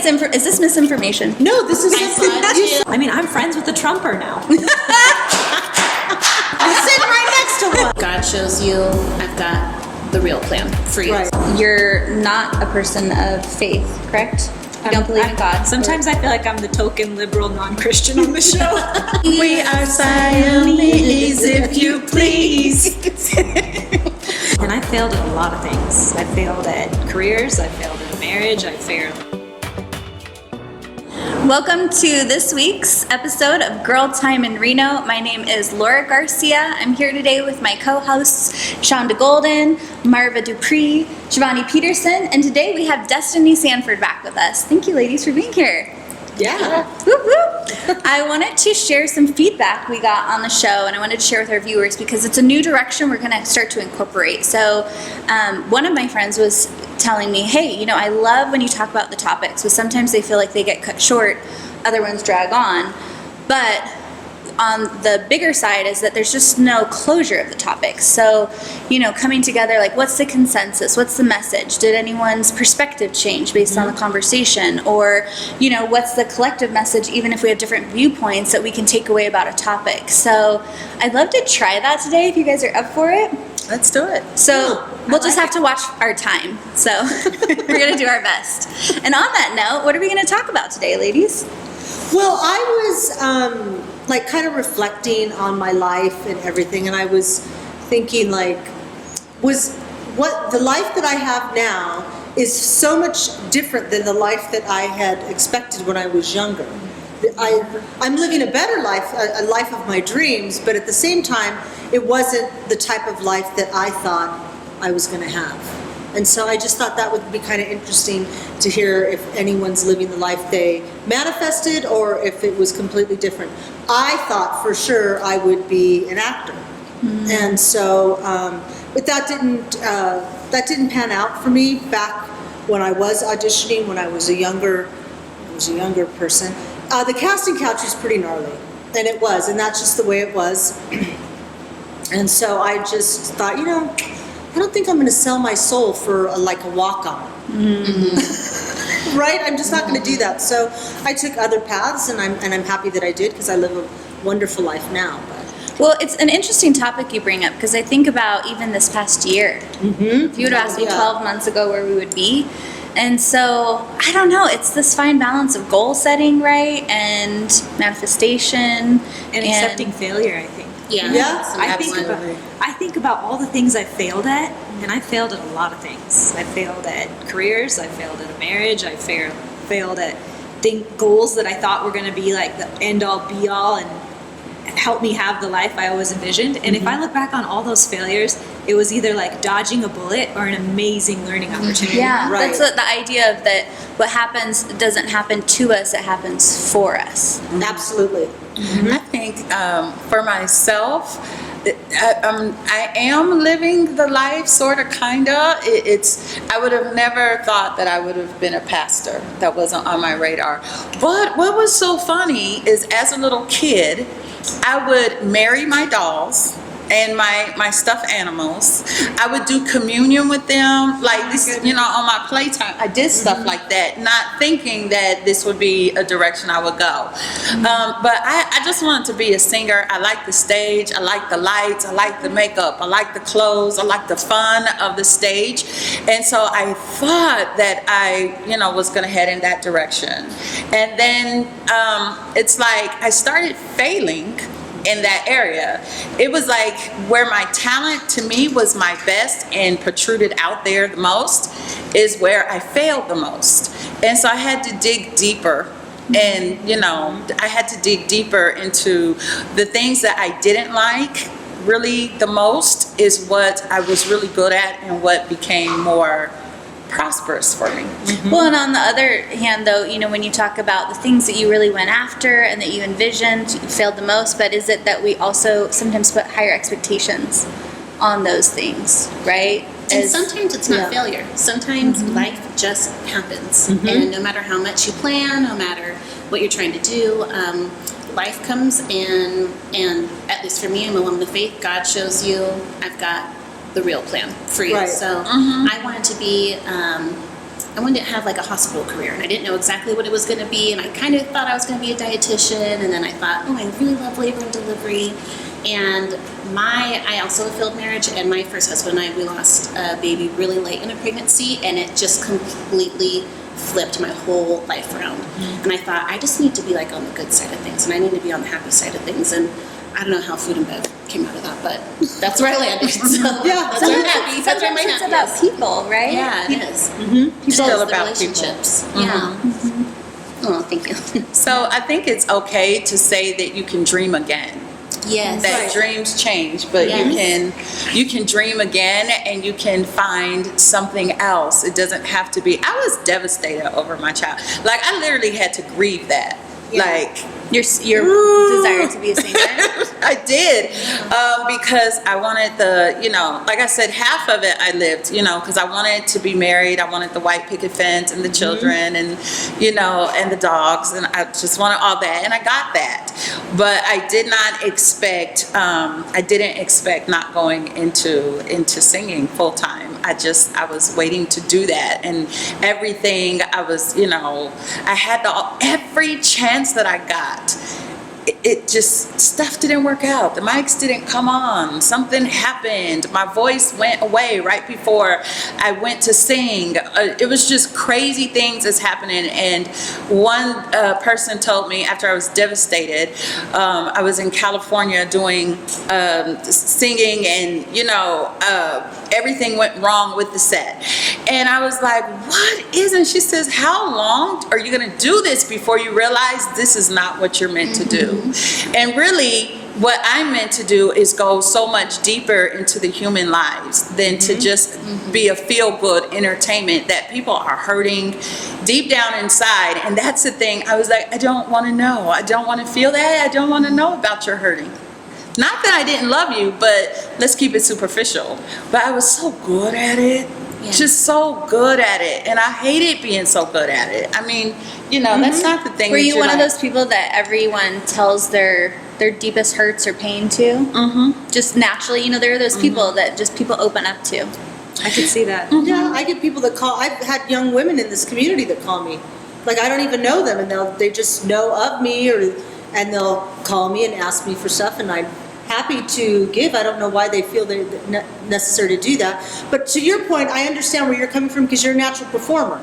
Is this misinformation? No, this is I mean, I'm friends with the Trumper now. I'm sitting right next to one. God shows you, I've got the real plan for you. Right. You're not a person of faith, correct? You don't believe in God. Sometimes I feel like I'm the token liberal non-Christian on the show. We are Siamese, if you please. And I failed at a lot of things. I failed at careers, I failed at marriage, I failed. Welcome to this week's episode of Girl Time in Reno. My name is Laura Garcia. I'm here today with my co-hosts, Shonda Golden, Marva Dupree, Shivani Peterson, and today we have Destiny Sanford back with us. Thank you, ladies, for being here. Yeah. Whoop, whoop. I wanted to share some feedback we got on the show, and I wanted to share with our viewers because it's a new direction we're going to start to incorporate. So one of my friends was telling me, hey, I love when you talk about the topics, but sometimes they feel like they get cut short, other ones drag on. But on the bigger side is that there's just no closure of the topics. So, coming together, like, what's the consensus? What's the message? Did anyone's perspective change based on the conversation? Or, what's the collective message, even if we have different viewpoints that we can take away about a topic? So I'd love to try that today if you guys are up for it. Let's do it. So we'll just have to watch our time. So we're going to do our best. And on that note, what are we going to talk about today, ladies? Well, I was kind of reflecting on my life and everything, and I was thinking was what the life that I have now is so much different than the life that I had expected when I was younger. I'm living a better life, a life of my dreams, but at the same time, it wasn't the type of life that I thought I was going to have. And so I just thought that would be kind of interesting to hear if anyone's living the life they manifested or if it was completely different. I thought for sure I would be an actor. Mm-hmm. And so, but that didn't pan out for me back when I was auditioning, when I was a younger person. The casting couch was pretty gnarly, and it was, and that's just the way it was. And so I just thought, I don't think I'm going to sell my soul for a walk-on. Mm-hmm. Right? I'm just not going to do that. So I took other paths, and I'm happy that I did because I live a wonderful life now. Well, it's an interesting topic you bring up because I think about even this past year. Mm-hmm. If you would have asked me 12 months ago where we would be. And so, I don't know, it's this fine balance of goal setting, right? And manifestation. And accepting failure, I think. Yeah. I think about all the things I failed at, and I failed at a lot of things. I failed at careers, I failed at a marriage, I failed at goals that I thought were going to be like the end-all, be-all, and help me have the life I always envisioned. And if I look back on all those failures, it was either like dodging a bullet or an amazing learning opportunity. Yeah, right. That's the idea of that what happens doesn't happen to us, it happens for us. Mm-hmm. Absolutely. Mm-hmm. I think for myself, I am living the life, sort of, kind of. I would have never thought that I would have been a pastor. That wasn't on my radar. But what was so funny is, as a little kid, I would marry my dolls and my stuffed animals. I would do communion with them, like this, on my playtime. I did stuff like that, not thinking that this would be a direction I would go. But I just wanted to be a singer. I like the stage. I like the lights. I like the makeup. I like the clothes. I like the fun of the stage. And so I thought that I, was going to head in that direction. And then it's like I started failing in that area. It was like where my talent to me was my best and protruded out there the most is where I failed the most. And so I had to dig deeper. And, I had to dig deeper into the things that I didn't like really the most is what I was really good at and what became more prosperous for me. Mm-hmm. Well, and on the other hand, though, when you talk about the things that you really went after and that you envisioned, you failed the most, but is it that we also sometimes put higher expectations on those things, right? And sometimes it's not failure. Sometimes life just happens. Mm-hmm. And no matter how much you plan, no matter what you're trying to do, life comes and at least for me, I'm a woman of faith, God shows you, I've got the real plan for you. Right. So I wanted to be wanted to have like a hospital career, and I didn't know exactly what it was going to be, and I kind of thought I was going to be a dietitian, and then I thought, oh, I really love labor and delivery. And I also have a failed marriage, and my first husband and I, we lost a baby really late in a pregnancy, and it just completely flipped my whole life around. And I thought, I just need to be like on the good side of things, and I need to be on the happy side of things. And I don't know how food and bev came out of that, but that's where I landed. So Yeah. that's where I'm happy. That's where my Sometimes it's happy about is. people, right? Yeah, it is. It's still the about people. relationships. Yeah. Oh, thank you. So I think it's okay to say that you can dream again. Yes. That dreams change, but you can dream again, and you can find something else. It doesn't have to be. I was devastated over my child. Like, I literally had to grieve that. Like, Your desire to be a singer. I did, because I wanted like I said, half of it I lived, because I wanted to be married. I wanted the white picket fence and the children and, and the dogs, and I just wanted all that, and I got that. But I didn't expect not going into singing full time. I was waiting to do that, and everything I was, I had every chance that I got. It just, stuff didn't work out. The mics didn't come on. Something happened. My voice went away right before I went to sing. It was just crazy things that's happening. And one person told me, after I was devastated, I was in California doing singing, and everything went wrong with the set. And I was like, what isn't? She says, how long are you going to do this before you realize this is not what you're meant to do? And really, what I'm meant to do is go so much deeper into the human lives than to just be a feel-good entertainment that people are hurting deep down inside. And that's the thing. I was like, I don't want to know. I don't want to feel that. I don't want to know about your hurting. Not that I didn't love you, but let's keep it superficial. But I was so good at it. Just so good at it. And I hated being so good at it. I mean, that's not the thing. Were that you you're one of like- those people that everyone tells their deepest hurts or pain to? Just naturally, there are those people that just people open up to. I could see that. Yeah, I get people that call. I've had young women in this community that call me. Like, I don't even know them, and they just know of me, and they'll call me and ask me for stuff, and I'm happy to give. I don't know why they feel they're necessary to do that. But to your point, I understand where you're coming from, because you're a natural performer.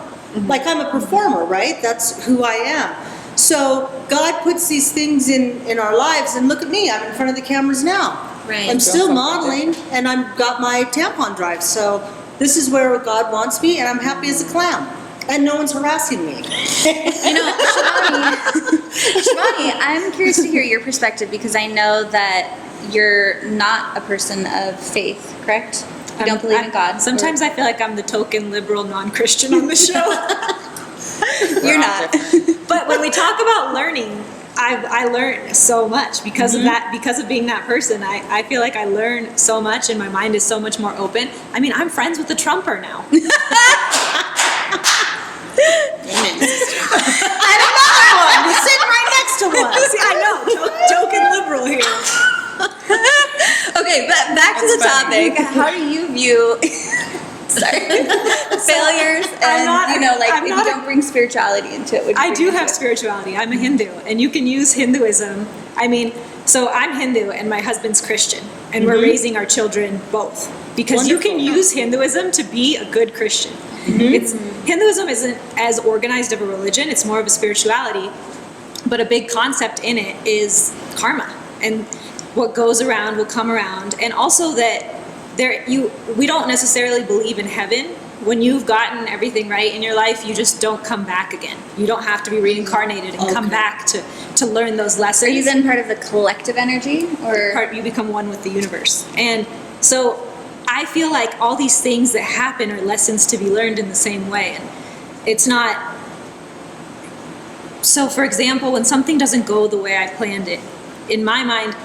Like, I'm a performer, right? That's who I am. So God puts these things in our lives, and look at me, I'm in front of the cameras now. Right. I'm still modeling, and I've got my tampon drive. So this is where God wants me, and I'm happy as a clam. And no one's harassing me. Shivani, I'm curious to hear your perspective, because I know that you're not a person of faith, correct? You don't believe in God. Sometimes I feel like I'm the token liberal non-Christian on the show. You're not. But when we talk about learning, I learn so much because of that, because of being that person. I feel like I learn so much, and my mind is so much more open. I mean, I'm friends with the Trumper now. Amen. I'm another one. You're sitting right next to one. See, I know, token liberal here. Okay, but back to the topic. How do you view failures and if you don't bring spirituality into it? I do have spirituality. I'm a Hindu, and you can use Hinduism. I mean, so I'm Hindu, and my husband's Christian, and we're raising our children both, because you can use Hinduism to be a good Christian. Hinduism isn't as organized of a religion; it's more of a spirituality. But a big concept in it is karma, and what goes around will come around, and also that we don't necessarily believe in heaven. When you've gotten everything right in your life, you just don't come back again. You don't have to be reincarnated and come back to learn those lessons. Are you then part of the collective energy, or You become one with the universe. And so I feel like all these things that happen are lessons to be learned in the same way. And it's not. So, for example, when something doesn't go the way I planned it, in my mind,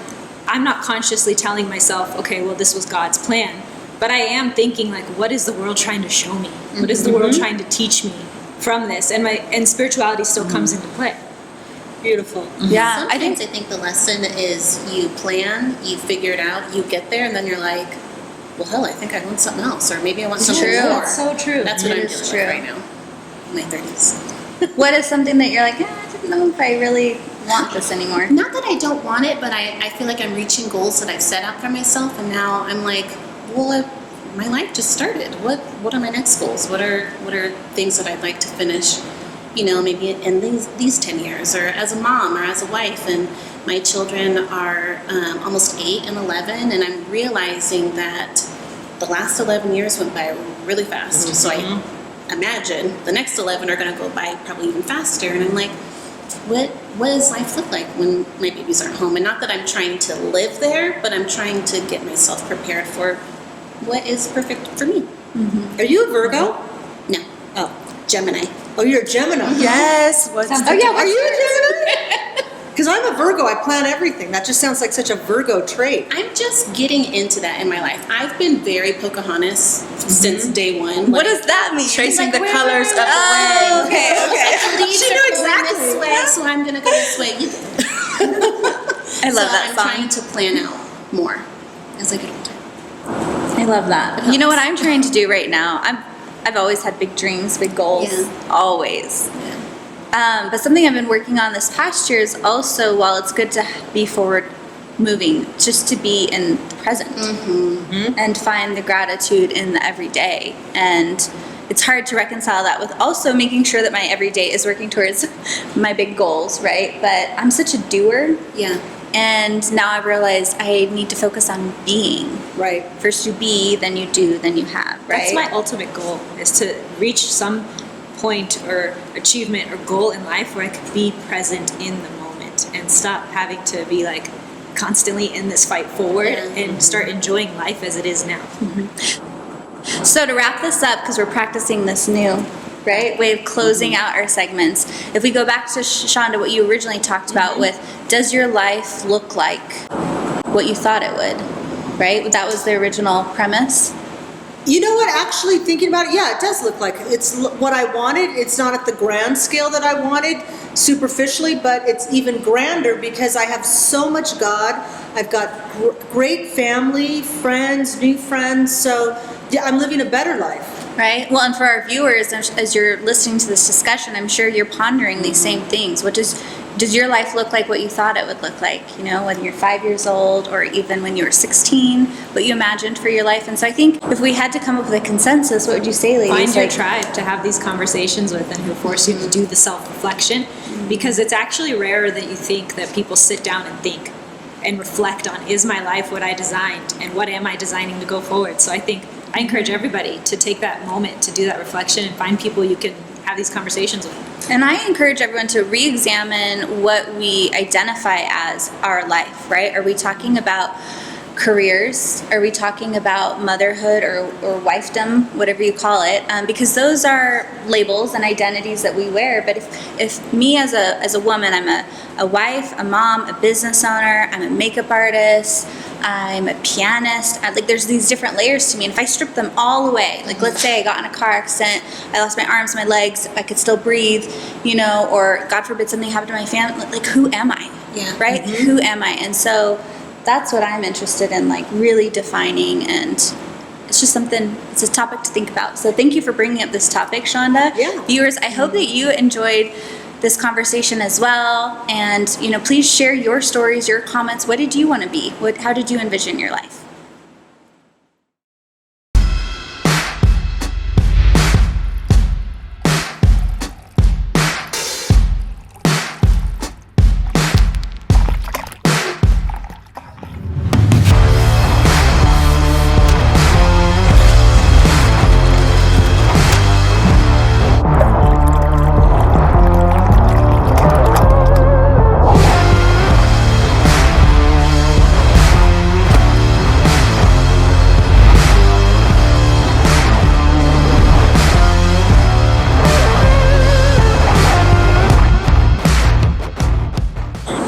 I'm not consciously telling myself, okay, well, this was God's plan. But I am thinking, like, what is the world trying to show me? What is the world trying to teach me from this? And spirituality still comes into play. Beautiful. yeah? I think the lesson is you plan, you figure it out, you get there, and then you're like, well, hell, I think I want something else, or maybe I want something more. That's so true. That's what I'm It dealing is with true. right now. my 30s. What is something that you're like, I don't know if I really want this anymore? Not that I don't want it, but I feel like I'm reaching goals that I've set out for myself, and now I'm like, well, my life just started. What are my next goals? What are things that I'd like to finish? You know, maybe in these 10 years, or as a mom, or as a wife. And my children are almost 8 and 11, and I'm realizing that the last 11 years went by really fast. So I imagine the next 11 are going to go by probably even faster. And I'm like, what does life look like when my babies aren't home? And not that I'm trying to live there, but I'm trying to get myself prepared for what is perfect for me. Are you a Virgo? No. Oh. Gemini. Oh, you're a Gemini. Yes. Oh yeah, are you a Gemini? Because I'm a Virgo, I plan everything. That just sounds like such a Virgo trait. I'm just getting into that in my life. I've been very Pocahontas since day one. What does that mean? Tracing Like, the where- colors of the Oh, wing. okay, okay. The leaves She are knew going exactly. this way, so I'm going to go this way. You I love that I'm song. trying to plan out more as I get older. I love that. You know what I'm trying to do right now? I've always had big dreams, big goals, Yeah. always. Yeah. But something I've been working on this past year is also, while it's good to be forward moving, just to be in the present and find the gratitude in the everyday. And it's hard to reconcile that with also making sure that my everyday is working towards my big goals, right? But I'm such a doer. Yeah. And now I realize I need to focus on being. Right. First you be, then you do, then you have, right? That's my ultimate goal, is to reach some point or achievement or goal in life where I could be present in the moment and stop having to be like constantly in this fight forward and start enjoying life as it is now. So to wrap this up, because we're practicing this new, right, way of closing out our segments, if we go back to Shonda, what you originally talked about with, does your life look like what you thought it would, right? That was the original premise. You know what, actually thinking about it, yeah, it does look like it's what I wanted. It's not at the grand scale that I wanted superficially, but it's even grander because I have so much God. I've got great family, friends, new friends. So yeah, I'm living a better life. Right. Well, and for our viewers, as you're listening to this discussion, I'm sure you're pondering these same things. Does your life look like what you thought it would look like? You know, when you're 5 years old, or even when you were 16, what you imagined for your life. And so I think if we had to come up with a consensus, what would you say, ladies? Find your tribe to have these conversations with and who force you to do the self-reflection, because it's actually rarer that you think that people sit down and think and reflect on, is my life what I designed, and what am I designing to go forward? So I encourage everybody to take that moment to do that reflection and find people you can have these conversations with. And I encourage everyone to re-examine what we identify as our life, right? Are we talking about careers? Are we talking about motherhood or wifedom, whatever you call it? Because those are labels and identities that we wear. But if me as a woman, I'm a wife, a mom, a business owner, I'm a makeup artist, I'm a pianist, there's these different layers to me. And if I strip them all away, like let's say I got in a car accident, I lost my arms, my legs, I could still breathe, you know, or God forbid something happened to my family, like who am I? Yeah. Right? Who am I? And so that's what I'm interested in, like really defining, and it's just something, it's a topic to think about. So thank you for bringing up this topic, Shonda. Yeah. Viewers, I hope that you enjoyed this conversation as well. And, you know, please share your stories, your comments. What did you want to be? How did you envision your life?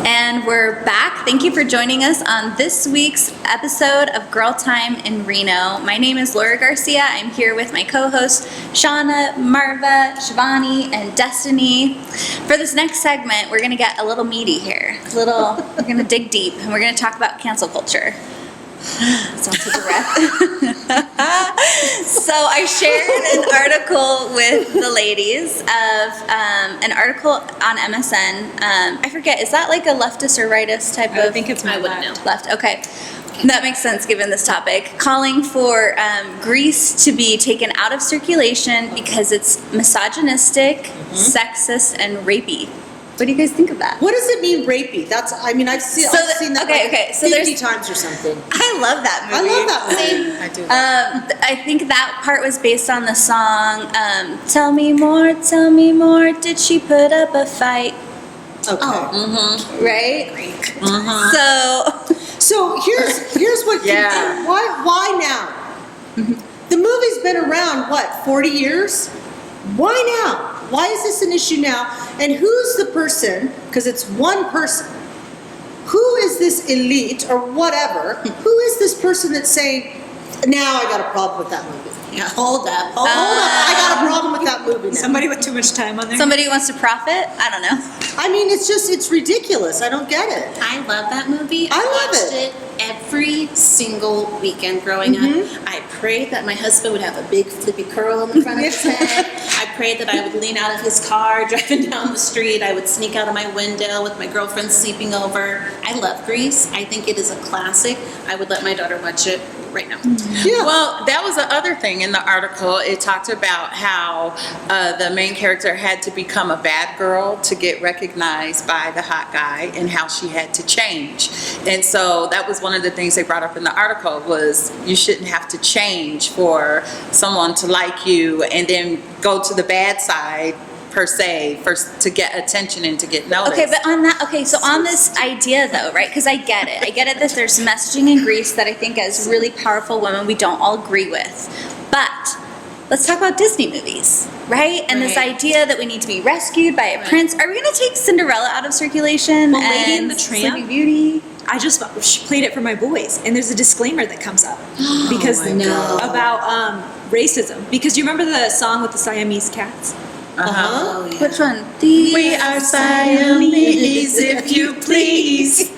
And we're back. Thank you for joining us on this week's episode of Girl Time in Reno. My name is Laura Garcia. I'm here with my co-hosts, Shauna, Marva, Shivani, and Destiny. For this next segment, we're going to get a little meaty here. We're going to dig deep, and we're going to talk about cancel culture. So I'll take a breath. So I shared an article with the ladies of an article on MSN. I forget, is that like a leftist or rightist type I of? think it's my I wouldn't know. Left, okay. That makes sense given this topic. Calling for Greece to be taken out of circulation because it's misogynistic, sexist, and rapey. What do you guys think of that? What does it mean, rapey? I've seen that okay, like okay, so 50 times or something. I love that I movie. love that movie. I do. I think that part was based on the song Tell Me More, did she put up a fight? Okay. Right? So here's what. Yeah. Why now? The movie's been around, what, 40 years? Why now? Why is this an issue now? And who's the person, because it's one person, who is this elite or whatever, who is this person that's saying, now I got a problem with that movie? Yeah, hold up. Hold up, I got a problem with that movie now. Somebody with too much time on there. Somebody who wants to profit? I don't know. I mean, it's ridiculous. I don't get it. I love that movie. I love watched it. it every single weekend growing up. I prayed that my husband would have a big flippy curl in the front of his head. I prayed that I would lean out of his car driving down the street. I would sneak out of my window with my girlfriend sleeping over. I love Grease. I think it is a classic. I would let my daughter watch it right now. Yeah. Well, that was the other thing in the article. It talked about how the main character had to become a bad girl to get recognized by the hot guy, and how she had to change. And so that was one of the things they brought up in the article, was you shouldn't have to change for someone to like you and then go to the bad side per se, to get attention and to get noticed. Okay, but so on this idea though, right? Because I get it that there's messaging in Greece that I think as really powerful women we don't all agree with. But let's talk about Disney movies, right? And this Right. idea that we need to be rescued by a prince. Are we going to take Cinderella out of circulation? Well, Lady and and the Tramp? Sleeping Beauty? I just played it for my boys, and there's a disclaimer that comes up because no. about racism. Because you remember the song with the Siamese cats? Oh, yeah. Which one? We are Siamese, if you please.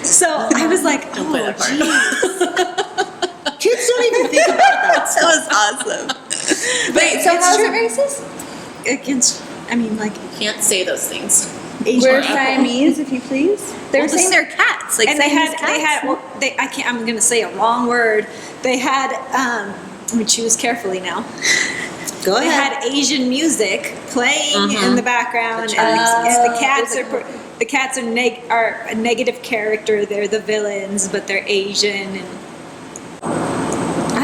So I was like, Don't play that part. geez. Kids don't even think about that. That was awesome. Wait, so it's how's true. it racist? Against, I mean, like You can't say those things. Asian We're people. Siamese, if you please. They're Well, saying the- they're cats, like And they Siamese had, cats. I'm going to say a wrong word. They had, let me choose carefully now. Go They ahead. had Asian music playing in the background, and the cats are a negative character. They're the villains, but they're Asian. And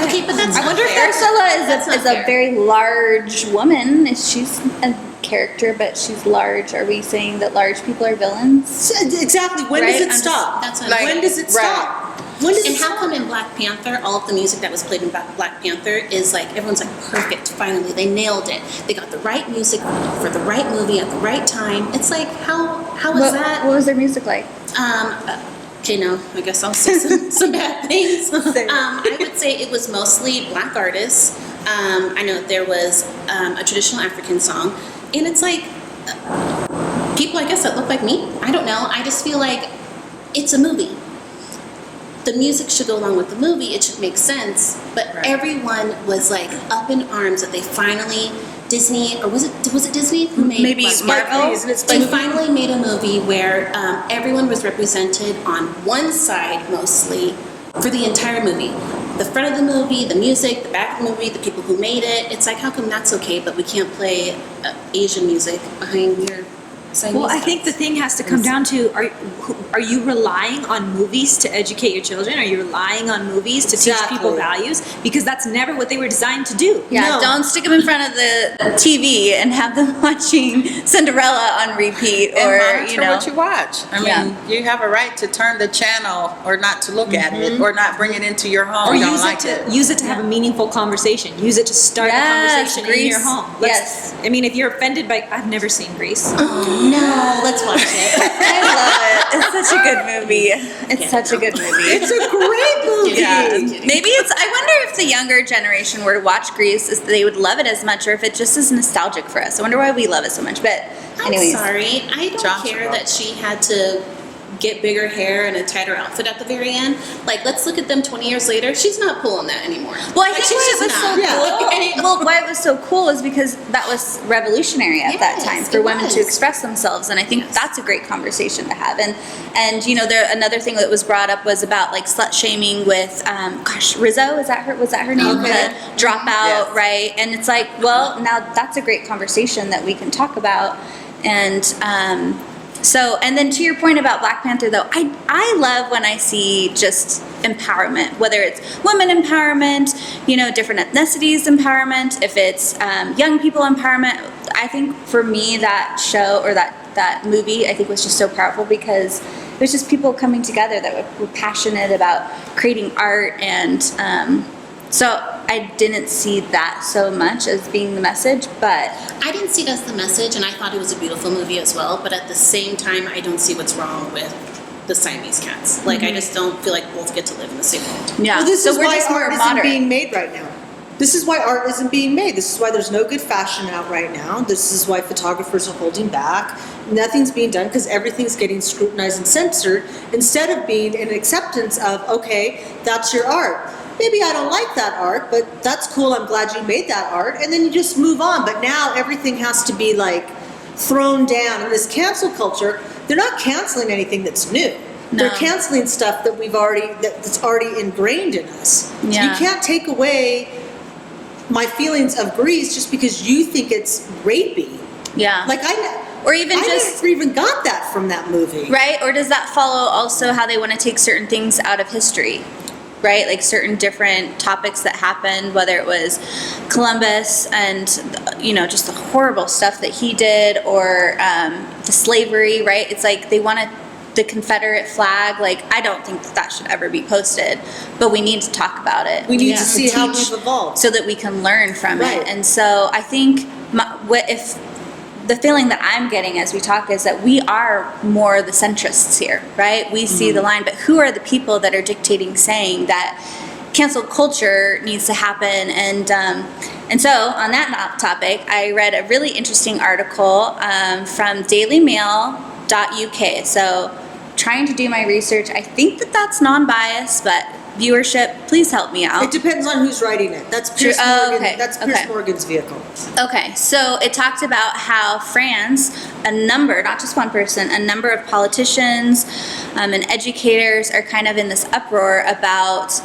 Okay, but that's I not wonder if fair. Ursula That's not is a fair. very large woman. She's a character, but she's large. Are we saying that large people are villains? Exactly. When Right, does it I'm just- stop? that's what Like- when does it right. stop? When does And it how stop? come in Black Panther, all of the music that was played in Black Panther is like, everyone's like, perfect, finally, they nailed it. They got the right music for the right movie at the right time. It's like, how is that? What was their music like? Okay, no, I guess I'll say some bad things. I would say it was mostly Black artists. I know that there was a traditional African song. And it's like, people, I guess, that look like me. I don't know. I just feel like it's a movie. The music should go along with the movie. It should make sense. But everyone was like up in arms that they finally, Disney, or was it Disney who made Maybe Black Marvel? Panther? Isn't it They Spike Lee? finally made a movie where everyone was represented on one side mostly for the entire movie. The front of the movie, the music, the back of the movie, the people who made it. It's like, how come that's okay, but we can't play Asian music behind your Siamese well, I think the cats? thing has to come down to: are you relying on movies to educate your children? Are you relying on movies to teach people Exactly. values? Because that's never what they were designed to do. Yeah, No. don't stick them in front of the TV and have them watching Cinderella on repeat, And or monitor what you watch. I mean, Yeah. you have a right to turn the channel or not to look at it, or not bring it into your home. Or You don't use like it to use it to have a meaningful conversation. Use it to start Yes, a conversation in your Grease. home. Yes. I mean, if you're offended by, I've never seen Grease. No, let's watch it. I love it. It's such a good movie. It's such a good movie. It's a great movie. Yeah, maybe it's. I wonder if the younger generation were to watch Grease, they would love it as much, or if it just is nostalgic for us. I wonder why we love it so much. But, I'm anyways, sorry. I don't John care Travolta. that she had to get bigger hair and a tighter outfit at the very end. Like, let's look at them 20 years later. She's not pulling that anymore. Well, I Like, think she's why just it was so not. cool. And why it was so cool is because that was revolutionary at that Yes, time for it women to was. express themselves, and I think Yes. that's a great conversation to have. And you know, another thing that was brought up was about like slut shaming with, Rizzo. Was that her name? Okay. The dropout, Yes. right? And it's like, well, now that's a great conversation that we can talk about, and. So, and then to your point about Black Panther, though, I love when I see just empowerment, whether it's women empowerment, you know, different ethnicities empowerment, if it's young people empowerment. I think for me that show or that movie, I think was just so powerful because it was just people coming together that were passionate about creating art, and so I didn't see that so much as being the message, but I didn't see it as the message, and I thought it was a beautiful movie as well, but at the same time, I don't see what's wrong with the Siamese cats. Like, I just don't feel like both get to live in the same world. yeah. Well, this so is we're why just more art isn't moderate. being made right now. This is why art isn't being made. This is why there's no good fashion out right now. This is why photographers are holding back. Nothing's being done because everything's getting scrutinized and censored instead of being an acceptance of, okay, that's your art. Maybe I don't like that art, but that's cool. I'm glad you made that art. And then you just move on. But now everything has to be like thrown down. And this cancel culture, they're not canceling anything that's new. They're No. canceling stuff that that's already ingrained in us. Yeah. You can't take away my feelings of Grease just because you think it's rapey. Yeah. Like or even I just never even got that from that movie. right? Or does that follow also how they want to take certain things out of history? Right? Like certain different topics that happened, whether it was Columbus and, you know, just the horrible stuff that he did, or the slavery, right? It's like they want the Confederate flag. Like, I don't think that should ever be posted, but we need to talk about it. We need Yeah. to see how teach we've evolved. so that we can learn from Right. it. And so I think if the feeling that I'm getting as we talk is that we are more the centrists here, right? We see the line, but who are the people that are dictating, saying that cancel culture needs to happen? And so on that topic, I read a really interesting article from dailymail.uk. So trying to do my research. I think that that's non-biased, but viewership, please help me out. It depends on who's writing it. That's Piers Oh, Morgan. okay, That's Piers okay. Morgan's vehicle. Okay, so it talked about how France, a number, not just one person, a number of politicians and educators are kind of in this uproar about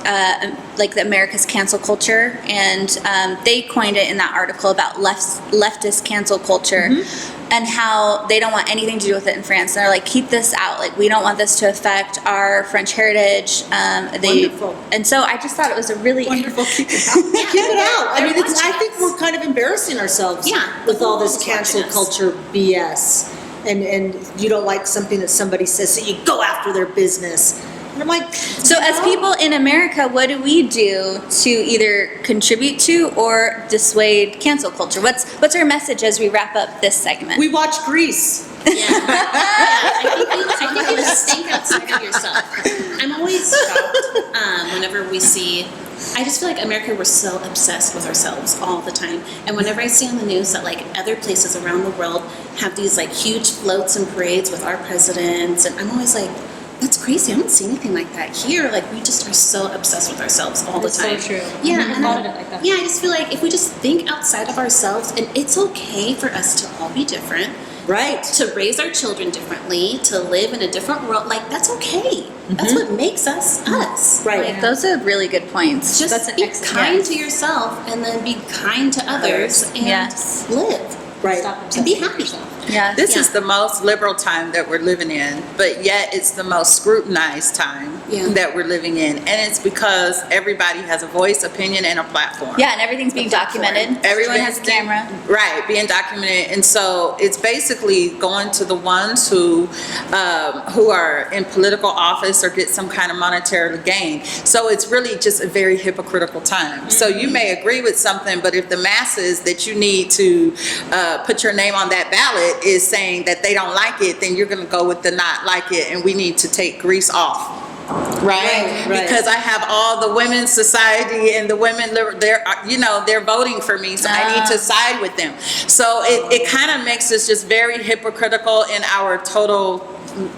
like the America's cancel culture, and they coined it in that article about leftist cancel culture. And how they don't want anything to do with it in France. And they're like, keep this out. Like, we don't want this to affect our French heritage. Wonderful. And so I just thought it was a really Wonderful. Keep it out. Keep it out. I mean, They're I think watching we're kind of embarrassing ourselves Yeah, with the all this world's cancel watching us. culture BS. And you don't like something that somebody says, so you go after their business. And I'm like, So as people in America, what do we do to either contribute to or dissuade cancel culture? What's our message as we wrap up this segment? we watch Grease. I think you just think outside of yourself. I'm always shocked whenever we see. I just feel like America, we're so obsessed with ourselves all the time. And whenever I see on the news that like other places around the world have these like huge floats and parades with our presidents, and I'm always like, that's crazy. I don't see anything like that here. Like, we just are so obsessed with ourselves all That's the time. so true. Yeah, I never and thought of it like that. Yeah, I just feel like if we just think outside of ourselves, and it's okay for us to all be different, Right. to raise our children differently, to live in a different world, like that's okay. That's what makes us us. Right. Like, Those are really good points. just That's an be excellent- kind yes. to yourself, and then be kind to others, and Yes. live Right. Stop and be obsessing happy. yourself. Yes. This Yeah. is the most liberal time that we're living in, but yet it's the most scrutinized time Yeah. that we're living in. And it's because everybody has a voice, opinion, and a platform. Yeah, and everything's being documented. Everyone has a camera. Right, being documented. And so it's basically going to the ones who are in political office or get some kind of monetary gain. So it's really just a very hypocritical time. So you may agree with something, but if the masses that you need to put your name on that ballot is saying that they don't like it, then you're going to go with the not like it, and we need to take Grease off. Right? Right. Because I have all the women's society and the women, they're voting for me, so I need to side with them. So it kind of makes us just very hypocritical in our total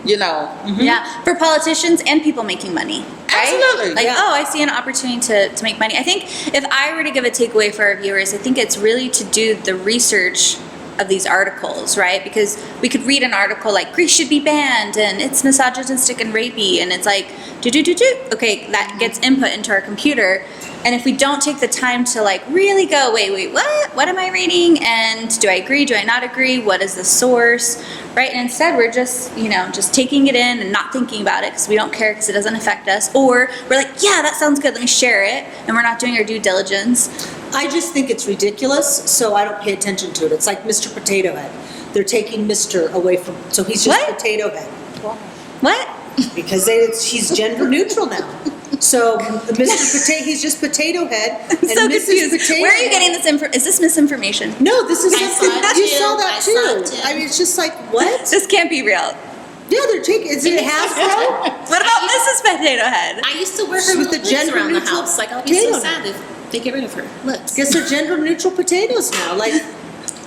you know. Yeah, for politicians and people making money, right? Absolutely, Like, yeah. oh, I see an opportunity to make money. I think if I were to give a takeaway for our viewers, I think it's really to do the research of these articles, right? Because we could read an article like Greece should be banned and it's misogynistic and rapey, and it's like, okay, that gets input into our computer. And if we don't take the time to like really go, wait, what am I reading? And do I agree? Do I not agree? What is the source? Right? And instead we're just, just taking it in and not thinking about it because we don't care because it doesn't affect us. Or we're like, yeah, that sounds good. Let me share it. And we're not doing our due diligence. I just think it's ridiculous, so I don't pay attention to it. It's like Mr. Potato Head. They're taking Mr. away from, so he's just What? Potato Head. What? Because he's gender neutral now. So Mr. Potato, he's just Potato Head. And I'm so Mrs. confused. Potato Where are you Head- getting this info? Is this misinformation? No, this is I something, saw it you too. saw that I saw it too. too. I mean, it's just like, what? This can't be real. Yeah, they're taking, is it Hasbro? What about Mrs. Potato Head? I used to wear She's her with with the the gender around the neutral house. Like, I'll be so potato. sad if they get rid of her. Lips. Guess they're gender neutral potatoes now. Like,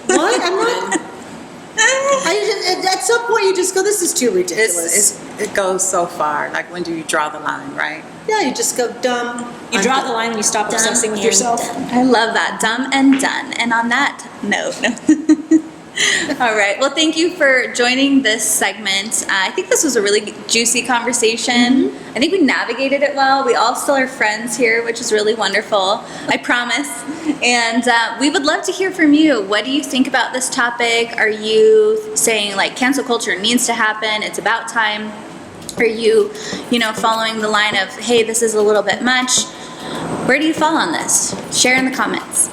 what? I'm not. At some point, you just go, this is too ridiculous. It goes so far. Like, when do you draw the line, right? Yeah, you just go dumb. You draw the line when you stop obsessing with yourself. I love that. Dumb and done. And on that note, no. All right. Well, thank you for joining this segment. I think this was a really juicy conversation. I think we navigated it well. We all still are friends here, which is really wonderful. I promise. And we would love to hear from you. What do you think about this topic? Are you saying like cancel culture needs to happen? It's about time. Are you, following the line of, hey, this is a little bit much? Where do you fall on this? Share in the comments.